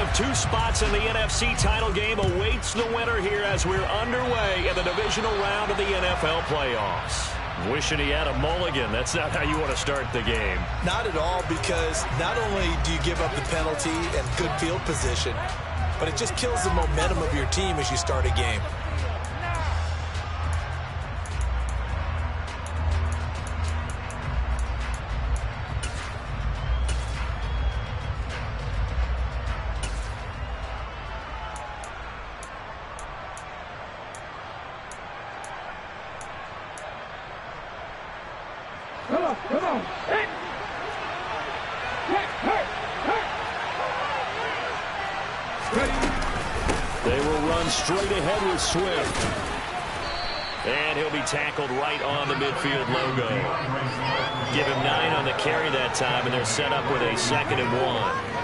of two spots in the NFC title game awaits the winner here as we're underway in the divisional round of the NFL playoffs. Wishing he had a mulligan. That's not how you want to start the game. Not at all, because not only do you give up the penalty and good field position, but it just kills the momentum of your team as you start a game. They will run straight ahead with Swift. And he'll be tackled right on the midfield logo. Give him 9 on the carry that time, and they're set up with a 2nd and 1.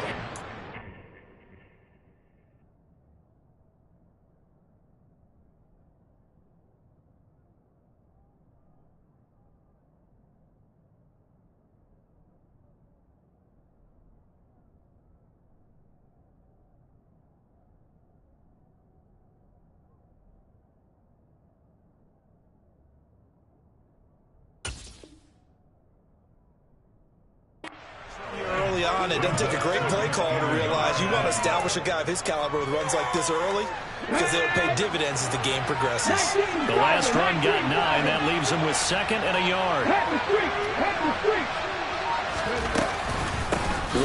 Early on, it doesn't take a great play caller to realize you want to establish a guy of his caliber with runs like this early, because they'll pay dividends as the game progresses. The last run got 9. That leaves him with 2nd and a yard.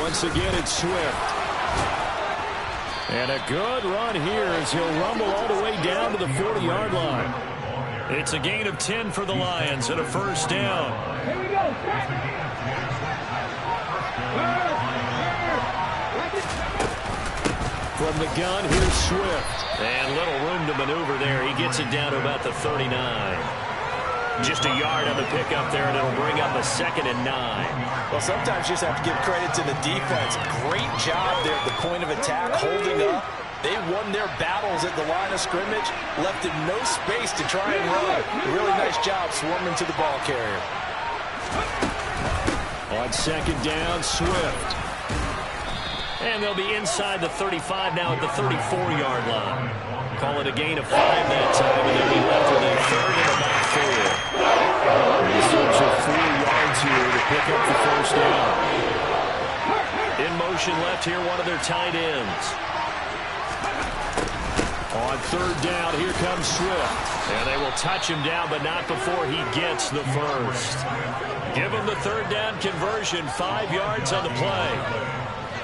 Once again, it's Swift. And a good run here as he'll rumble all the way down to the 40-yard line. It's a gain of 10 for the Lions and a first down. Here we go. From the gun, here's Swift. And little room to maneuver there. He gets it down to about the 39. Just a yard on the pickup there, and it'll bring up a 2nd and 9. Well, sometimes you just have to give credit to the defense. Great job there at the point of attack, holding up. They won their battles at the line of scrimmage, left him no space to try and run. Really nice job swarming to the ball carrier. On 2nd down, Swift. And they'll be inside the 35 now at the 34-yard line. Call it a gain of 5 that time, and they'll be left with a 3rd and about 4. They search of 4 yards here to pick up the first down. In motion left here, one of their tight ends. On 3rd down, here comes Swift. And they will touch him down, but not before he gets the first. Give him the 3rd down conversion, 5 yards on the play.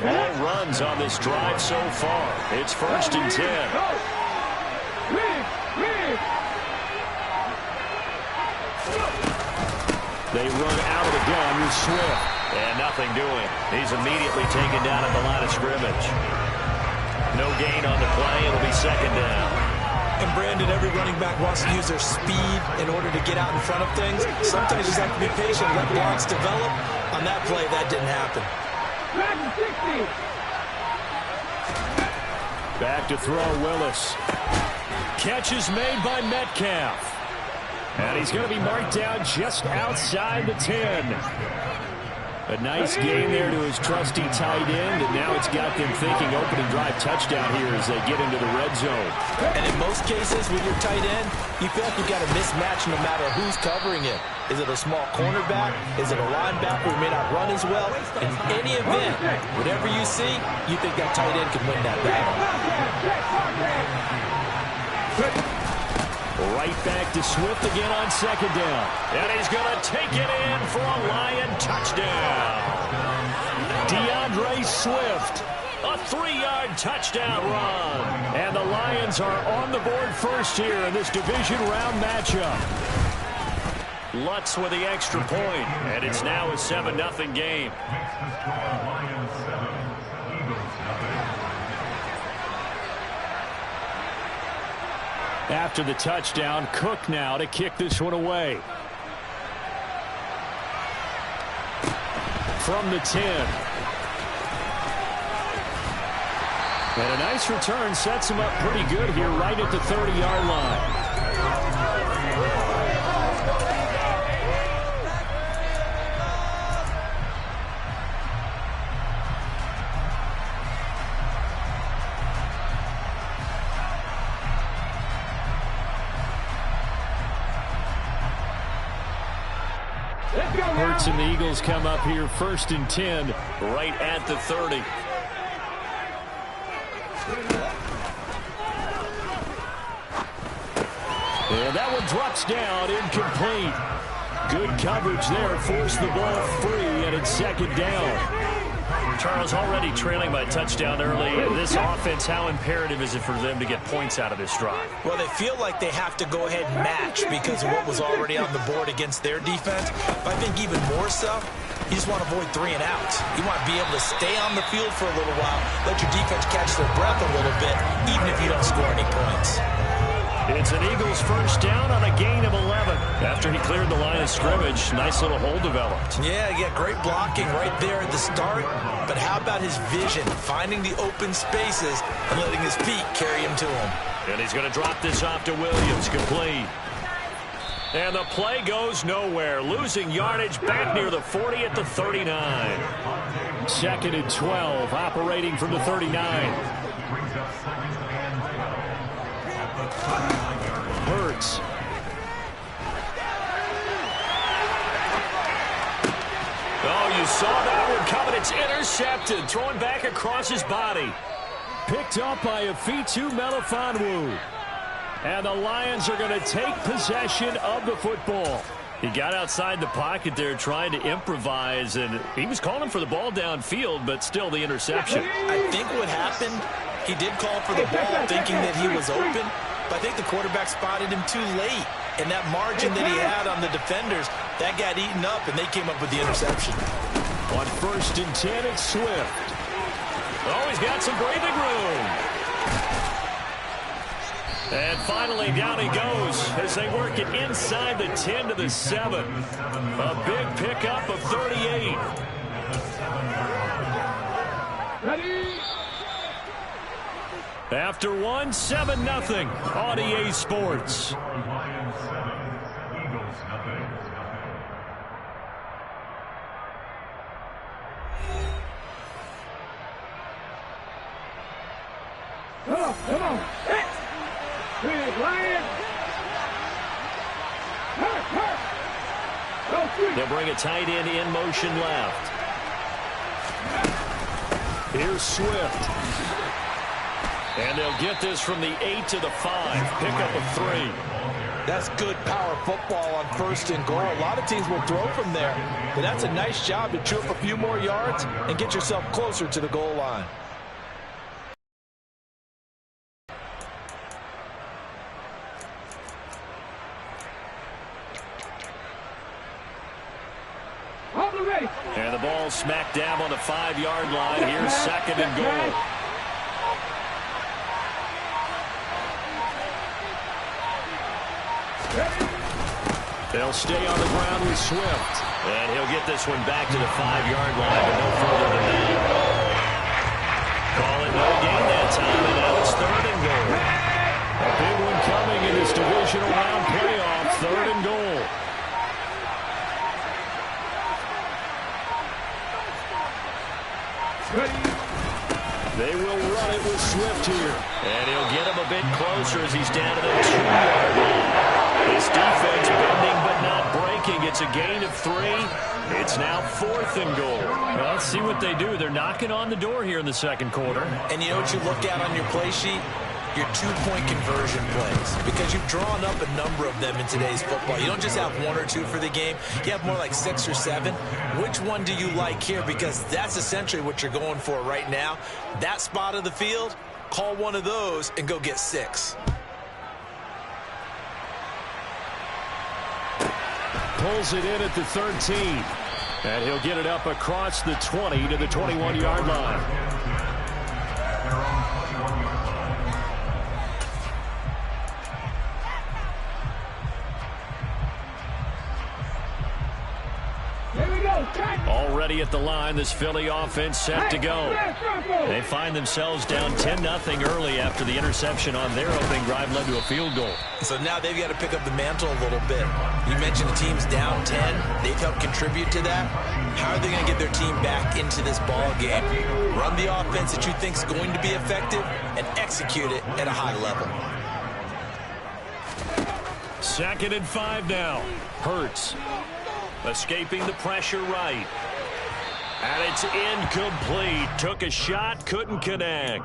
All runs on this drive so far. It's 1st and 10. They run out of the gun with Swift. And nothing doing. He's immediately taken down at the line of scrimmage. No gain on the play. It'll be 2nd down. And Brandon, every running back wants to use their speed in order to get out in front of things. Sometimes you just have to be patient, let blocks develop. On that play, that didn't happen. Back to throw, Willis. Catch is made by Metcalf. And he's going to be marked down just outside the 10. A nice gain there to his trusty tight end, and now it's got them thinking opening drive touchdown here as they get into the red zone. And in most cases with your tight end, you feel like you've got a mismatch no matter who's covering it. Is it a small cornerback? Is it a linebacker who may not run as well? In any event, whatever you see, you think that tight end can win that battle. Right back to Swift again on 2nd down. And he's going to take it in for a Lion touchdown. DeAndre Swift, a 3-yard touchdown run. And the Lions are on the board first here in this division round matchup. Lutz with the extra point, and it's now a 7-0 game. After the touchdown, Cook now to kick this one away. From the 10. And a nice return sets him up pretty good here right at the 30-yard line. Hurts and the Eagles come up here 1st and 10 right at the 30. And that one drops down, incomplete. Good coverage there, forced the ball free, and it's 2nd down. Charles, already trailing by a touchdown early. This offense, how imperative is it for them to get points out of this drive? Well, they feel like they have to go ahead and match because of what was already on the board against their defense. But I think even more so, you just want to avoid 3 and outs. You want to be able to stay on the field for a little while, let your defense catch their breath a little bit, even if you don't score any points. It's an Eagles 1st down on a gain of 11. After he cleared the line of scrimmage, nice little hole developed. Yeah, great blocking right there at the start. But how about his vision, finding the open spaces and letting his feet carry him to him. And he's going to drop this off to Williams, complete. And the play goes nowhere, losing yardage back near the 40 at the 39. 2nd and 12, operating from the 39. Hurts. Oh, you saw that one coming. It's intercepted. Throwing back across his body. Picked up by Afitu Melifonwu. And the Lions are going to take possession of the football. He got outside the pocket there trying to improvise, and he was calling for the ball downfield, but still the interception. I think what happened, he did call for the ball thinking that he was open, but I think the quarterback spotted him too late. And that margin that he had on the defenders, that got eaten up, and they came up with the interception. On 1st and 10, it's Swift. Oh, he's got some breathing room. And finally, down he goes as they work it inside the 10 to the 7. A big pickup of 38. Ready? After 1, 7-0 on EA Sports. Come on. Big Lion. They'll bring a tight end in motion left. Here's Swift. And they'll get this from the 8 to the 5. Pickup of 3. That's good power football on 1st and goal. A lot of teams will throw from there. But that's a nice job to chew up a few more yards and get yourself closer to the goal line. And the ball smack dab on the 5-yard line. Here's 2nd and goal. They'll stay on the ground with Swift. And he'll get this one back to the 5-yard line, but no further than that. Call it no gain that time, and now it's 3rd and goal. A big one coming in this divisional round playoff, 3rd and goal. They will run it with Swift here. And he'll get him a bit closer as he's down to the 2-yard line. His defense bending but not breaking. It's a gain of 3. It's now 4th and goal. Well, let's see what they do. They're knocking on the door here in the 2nd quarter. And you know what you look at on your play sheet? Your 2-point conversion plays, because you've drawn up a number of them in today's football. You don't just have 1 or 2 for the game. You have more like 6 or 7. Which one do you like here? Because that's essentially what you're going for right now. That spot of the field, call one of those and go get 6. Pulls it in at the 13. And he'll get it up across the 20 to the 21-yard line. Already at the line, this Philly offense set to go. They find themselves down 10-0 early after the interception on their opening drive led to a field goal. So now they've got to pick up the mantle a little bit. You mentioned the team's down 10. They've helped contribute to that. How are they going to get their team back into this ball game? Run the offense that you think is going to be effective and execute it at a high level. 2nd and 5 now. Hurts. Escaping the pressure right. And it's incomplete. Took a shot, couldn't connect.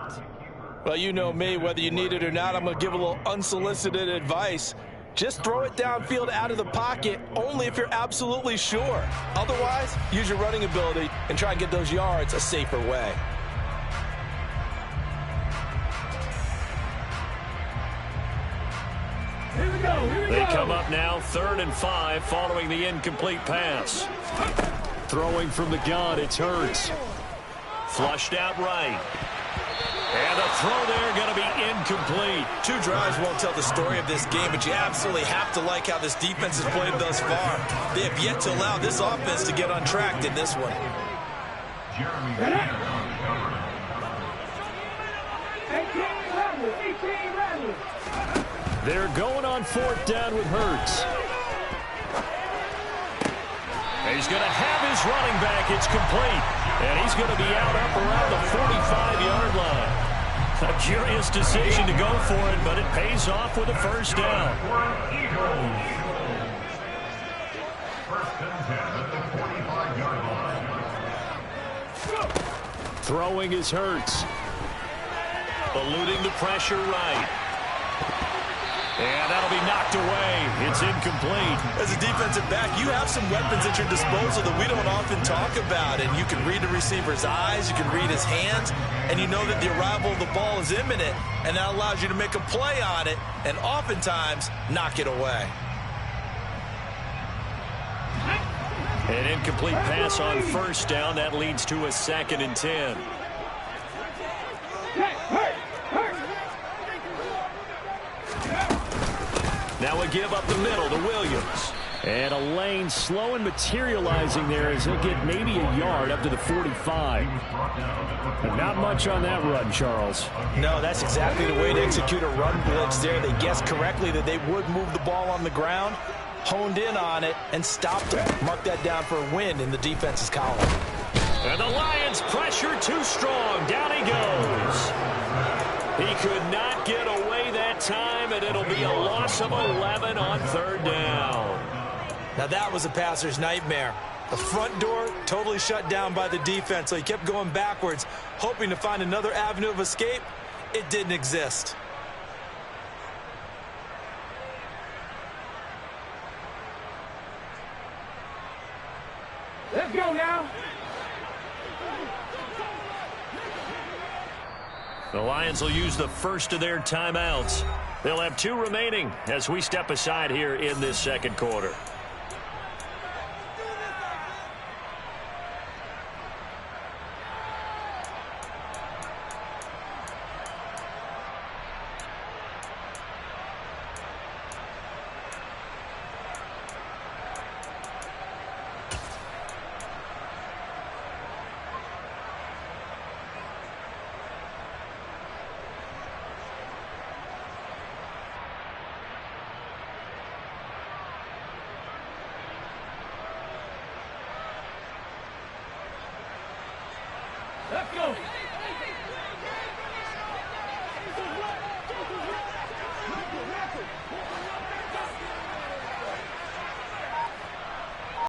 Well, you know me, whether you need it or not, I'm going to give a little unsolicited advice. Just throw it downfield out of the pocket, only if you're absolutely sure. Otherwise, use your running ability and try and get those yards a safer way. Here we go. They come up now 3rd and 5 following the incomplete pass. Throwing from the gun, it's Hurts. Flushed out right. And the throw there going to be incomplete. 2 drives won't tell the story of this game, but you absolutely have to like how this defense has played thus far. They have yet to allow this offense to get untracked in this one. 18-11. They're going on 4th down with Hurts. He's going to have his running back. It's complete. And he's going to be out up around the 45-yard line. A curious decision to go for it, but it pays off with a first down. Throwing is Hurts. Eluding the pressure right. And that'll be knocked away. It's incomplete. As a defensive back, you have some weapons at your disposal that we don't often talk about. And you can read the receiver's eyes, you can read his hands, and you know that the arrival of the ball is imminent. And that allows you to make a play on it and oftentimes knock it away. An incomplete pass on first down. That leads to a 2nd and 10. Now a give up the middle to Williams. And a lane slow and materializing there as he'll get maybe a yard up to the 45. And not much on that run, Charles. No, that's exactly the way to execute a run blitz there. They guessed correctly that they would move the ball on the ground, honed in on it, and stopped it. Mark that down for a win in the defense's column. And the Lions pressure too strong. Down he goes. He could not get away that time, and it'll be a loss of 11 on 3rd down. Now that was a passer's nightmare. The front door totally shut down by the defense, so he kept going backwards, hoping to find another avenue of escape. It didn't exist. Let's go now. The Lions will use the first of their timeouts. They'll have 2 remaining as we step aside here in this 2nd quarter.